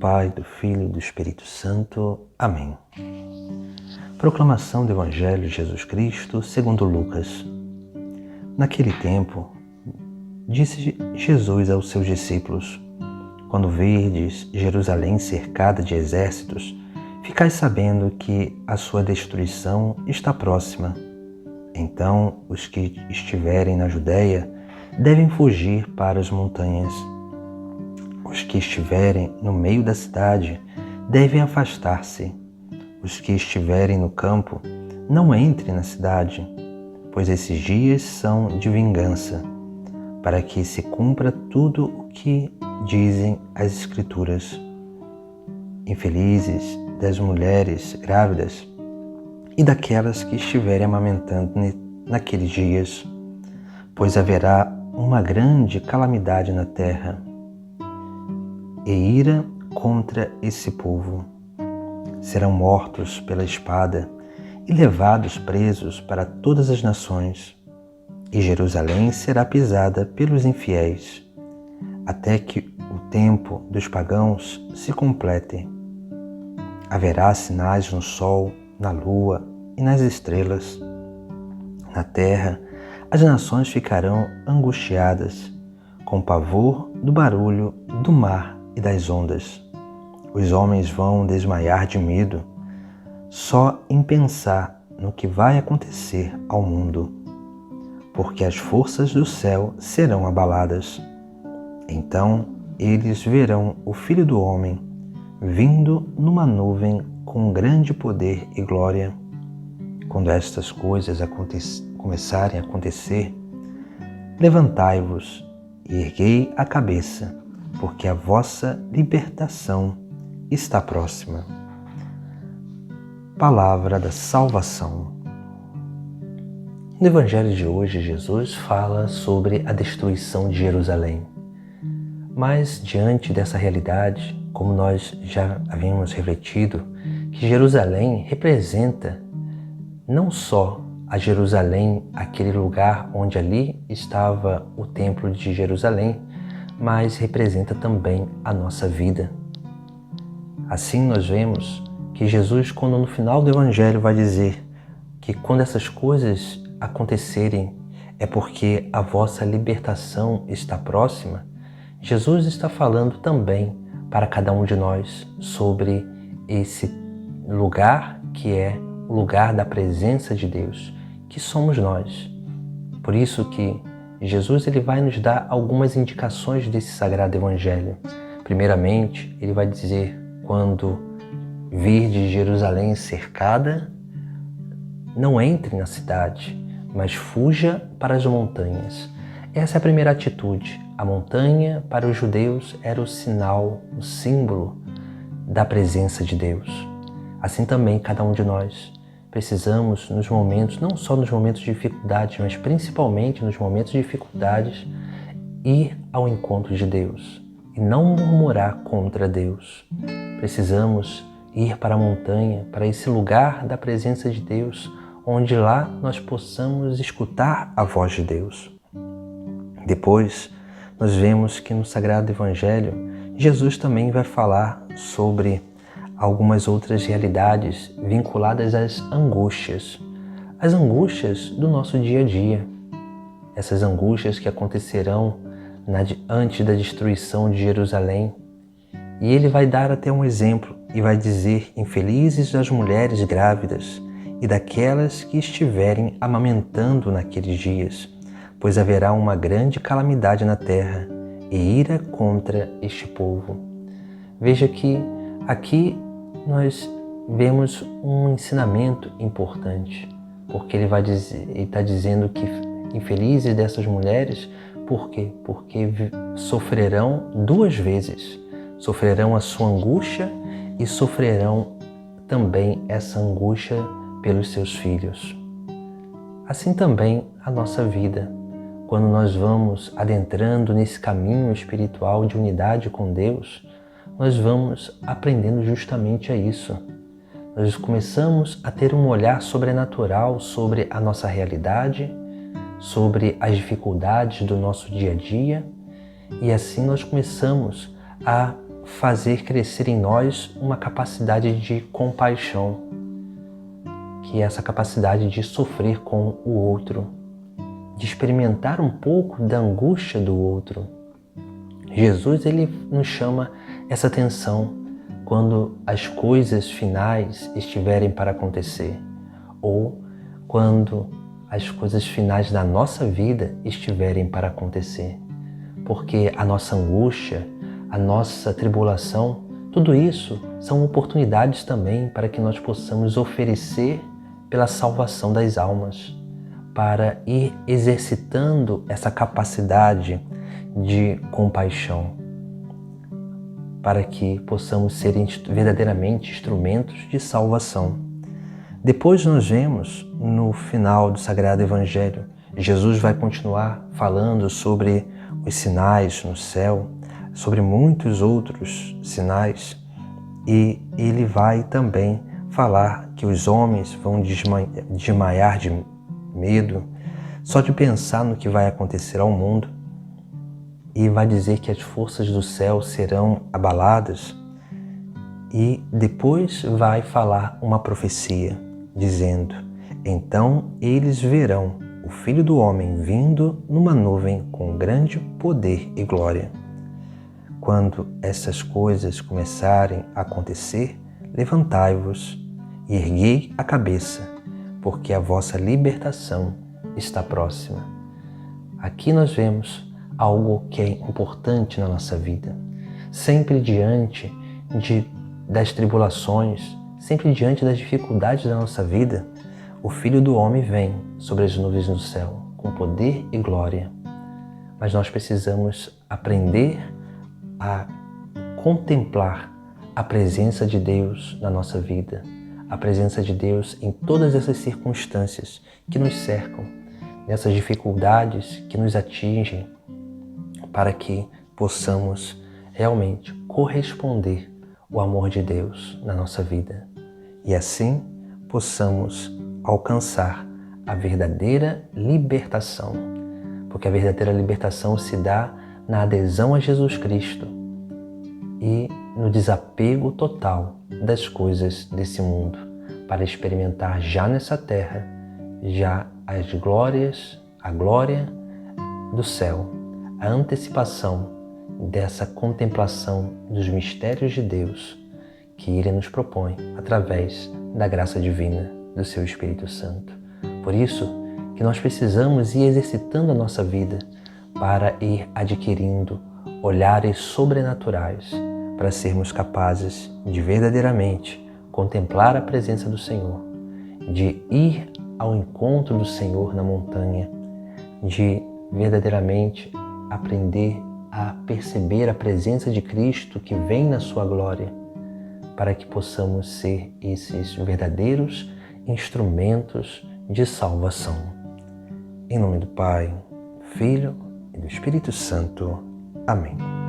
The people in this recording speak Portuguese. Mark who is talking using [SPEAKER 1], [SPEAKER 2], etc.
[SPEAKER 1] Pai, do Filho e do Espírito Santo. Amém. Proclamação do Evangelho de Jesus Cristo segundo Lucas. Naquele tempo, disse Jesus aos seus discípulos: quando virdes Jerusalém cercada de exércitos, ficai sabendo que a sua destruição está próxima. Então, os que estiverem na Judéia devem fugir para as montanhas. Os que estiverem no meio da cidade devem afastar-se. Os que estiverem no campo, não entrem na cidade, pois esses dias são de vingança, para que se cumpra tudo o que dizem as Escrituras. Infelizes das mulheres grávidas e daquelas que estiverem amamentando naqueles dias, pois haverá uma grande calamidade na terra e ira contra esse povo. Serão mortos pela espada e levados presos para todas as nações, e Jerusalém será pisada pelos infiéis, até que o tempo dos pagãos se complete. Haverá sinais no sol, na lua e nas estrelas. Na terra, as nações ficarão angustiadas, com pavor do barulho do mar e das ondas. Os homens vão desmaiar de medo só em pensar no que vai acontecer ao mundo, porque as forças do céu serão abaladas. Então eles verão o Filho do Homem vindo numa nuvem com grande poder e glória. Quando estas coisas começarem a acontecer, levantai-vos e erguei a cabeça, porque a vossa libertação está próxima. Palavra da salvação. No Evangelho de hoje, Jesus fala sobre a destruição de Jerusalém. Mas, diante dessa realidade, como nós já havíamos refletido, que Jerusalém representa não só a Jerusalém, aquele lugar onde ali estava o Templo de Jerusalém, mas representa também a nossa vida. Assim nós vemos que Jesus, quando no final do Evangelho vai dizer que quando essas coisas acontecerem é porque a vossa libertação está próxima, Jesus está falando também para cada um de nós sobre esse lugar que é o lugar da presença de Deus, que somos nós. Por isso que Jesus ele vai nos dar algumas indicações desse Sagrado Evangelho. Primeiramente, ele vai dizer: quando virdes Jerusalém cercada, não entre na cidade, mas fuja para as montanhas. Essa é a primeira atitude. A montanha, para os judeus, era o sinal, o símbolo da presença de Deus. Assim também, cada um de nós precisamos, nos momentos, não só nos momentos de dificuldade, mas principalmente nos momentos de dificuldades, ir ao encontro de Deus e não murmurar contra Deus. Precisamos ir para a montanha, para esse lugar da presença de Deus, onde lá nós possamos escutar a voz de Deus. Depois, nós vemos que no Sagrado Evangelho, Jesus também vai falar sobre algumas outras realidades vinculadas às angústias. As angústias do nosso dia a dia. Essas angústias que acontecerão antes da destruição de Jerusalém. E ele vai dar até um exemplo e vai dizer: infelizes das mulheres grávidas e daquelas que estiverem amamentando naqueles dias, pois haverá uma grande calamidade na terra e ira contra este povo. Veja que aqui nós vemos um ensinamento importante, porque ele está dizendo que infelizes dessas mulheres, por quê? Porque sofrerão duas vezes. Sofrerão a sua angústia e sofrerão também essa angústia pelos seus filhos. Assim também a nossa vida, quando nós vamos adentrando nesse caminho espiritual de unidade com Deus, nós vamos aprendendo justamente a isso. Nós começamos a ter um olhar sobrenatural sobre a nossa realidade, sobre as dificuldades do nosso dia a dia, e assim nós começamos a fazer crescer em nós uma capacidade de compaixão, que é essa capacidade de sofrer com o outro, de experimentar um pouco da angústia do outro. Jesus, ele nos chama essa atenção quando as coisas finais estiverem para acontecer, ou quando as coisas finais da nossa vida estiverem para acontecer. Porque a nossa angústia, a nossa tribulação, tudo isso são oportunidades também para que nós possamos oferecer pela salvação das almas, para ir exercitando essa capacidade de compaixão, para que possamos ser verdadeiramente instrumentos de salvação. Depois nós vemos no final do Sagrado Evangelho, Jesus vai continuar falando sobre os sinais no céu, sobre muitos outros sinais, e ele vai também falar que os homens vão desmaiar de medo só de pensar no que vai acontecer ao mundo, e vai dizer que as forças do céu serão abaladas, e depois vai falar uma profecia dizendo: então eles verão o Filho do Homem vindo numa nuvem com grande poder e glória. Quando essas coisas começarem a acontecer, levantai-vos e erguei a cabeça, porque a vossa libertação está próxima. Aqui nós vemos algo que é importante na nossa vida. Sempre diante das tribulações, sempre diante das dificuldades da nossa vida, o Filho do Homem vem sobre as nuvens do céu, com poder e glória. Mas nós precisamos aprender a contemplar a presença de Deus na nossa vida, a presença de Deus em todas essas circunstâncias que nos cercam, nessas dificuldades que nos atingem, para que possamos realmente corresponder ao amor de Deus na nossa vida e assim possamos alcançar a verdadeira libertação, porque a verdadeira libertação se dá na adesão a Jesus Cristo e no desapego total das coisas desse mundo, para experimentar já nessa terra, já as glórias, a glória do céu, a antecipação dessa contemplação dos mistérios de Deus que Ele nos propõe através da graça divina do Seu Espírito Santo. Por isso que nós precisamos ir exercitando a nossa vida para ir adquirindo olhares sobrenaturais, para sermos capazes de verdadeiramente contemplar a presença do Senhor, de ir ao encontro do Senhor na montanha, de verdadeiramente aprender a perceber a presença de Cristo que vem na sua glória, para que possamos ser esses verdadeiros instrumentos de salvação. Em nome do Pai, Filho e do Espírito Santo. Amém.